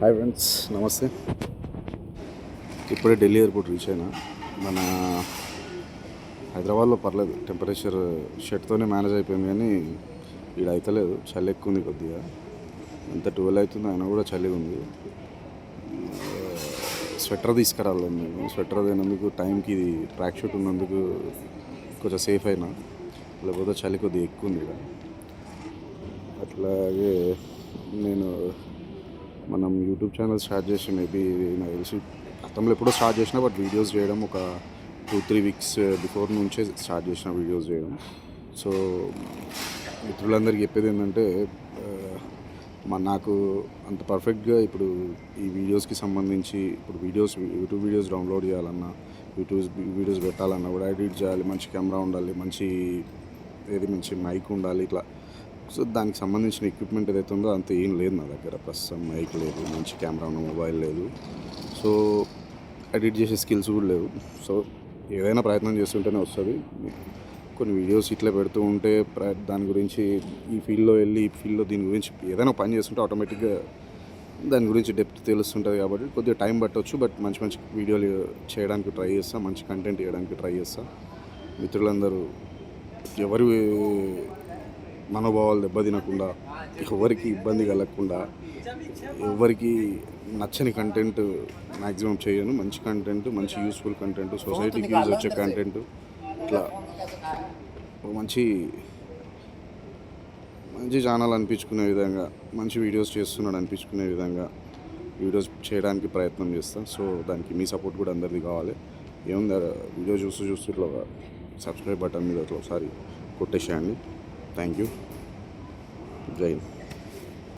Hi friends, నమస్తే. ఇప్పుడే Delhi airport reach అయినా. మన హైదరాబాద్లో పర్లేదు, టెంపరేచర్ షర్ట్తోనే మేనేజ్ అయిపోయింది, కానీ ఈడ అవుతలేదు. చలి ఎక్కువ ఉంది కొద్దిగా. ఎంత 12 అవుతుంది అయినా కూడా చలిగా ఉంది. స్వెటర్ తీసుకురాలేదు నేను. స్వెటర్ అయినందుకు టైంకి ఇది ట్రాక్ షూట్ ఉన్నందుకు కొంచెం సేఫ్ అయినా, లేకపోతే చలి కొద్దిగా ఎక్కువ ఉంది ఇక్కడ. అట్లాగే నేను మనం యూట్యూబ్ ఛానల్ స్టార్ట్ చేసి మేబీ నాకు తెలిసి గతంలో ఎప్పుడో స్టార్ట్ చేసిన, బట్ వీడియోస్ చేయడం ఒక 2-3 వీక్స్ బిఫోర్ నుంచే స్టార్ట్ చేసిన వీడియోస్ చేయడం. సో మిత్రులందరికీ చెప్పేది ఏంటంటే, నాకు అంత పర్ఫెక్ట్గా ఇప్పుడు ఈ వీడియోస్కి సంబంధించి ఇప్పుడు యూట్యూబ్ వీడియోస్ డౌన్లోడ్ చేయాలన్నా, వీడియోస్ పెట్టాలన్నా కూడా ఎడిట్ చేయాలి, మంచి కెమెరా ఉండాలి, మంచి మైక్ ఉండాలి, ఇట్లా. సో దానికి సంబంధించిన ఎక్విప్మెంట్ ఏదైతే ఉందో అంత ఏం లేదు నా దగ్గర. ప్రస్తుతం మైక్ లేదు, మంచి కెమెరా ఉన్న మొబైల్ లేదు, సో ఎడిట్ చేసే స్కిల్స్ కూడా లేవు. సో ఏదైనా ప్రయత్నం చేస్తుంటేనే వస్తుంది. కొన్ని వీడియోస్ ఇట్లా పెడుతూ ఉంటే దాని గురించి ఈ ఫీల్డ్లో దీని గురించి ఏదైనా పని చేస్తుంటే ఆటోమేటిక్గా దాని గురించి డెప్త్ తెలుస్తుంటుంది. కాబట్టి కొద్దిగా టైం పట్టవచ్చు, బట్ మంచి వీడియోలు చేయడానికి ట్రై చేస్తాను, మంచి కంటెంట్ ఇవ్వడానికి ట్రై చేస్తాను. మిత్రులందరూ ఎవరి మనోభావాలు దెబ్బతినకుండా, ఎవరికి ఇబ్బంది కలగకుండా, ఎవరికి నచ్చని కంటెంట్ మ్యాక్సిమం చేయను. మంచి కంటెంట్, మంచి యూస్ఫుల్ కంటెంట్, సొసైటీకి యూజ్ వచ్చే కంటెంట్, ఇట్లా మంచి ఛానల్ అనిపించుకునే విధంగా, మంచి వీడియోస్ చేస్తున్నాడు అనిపించుకునే విధంగా వీడియోస్ చేయడానికి ప్రయత్నం చేస్తాను. సో దానికి మీ సపోర్ట్ కూడా అందరిది కావాలి. ఏముంది, వీడియో చూస్తూ ఇట్లా సబ్స్క్రైబ్ బటన్ మీద అట్లా ఒకసారి కొట్టేసేయండి. Thank you. జై హింద్.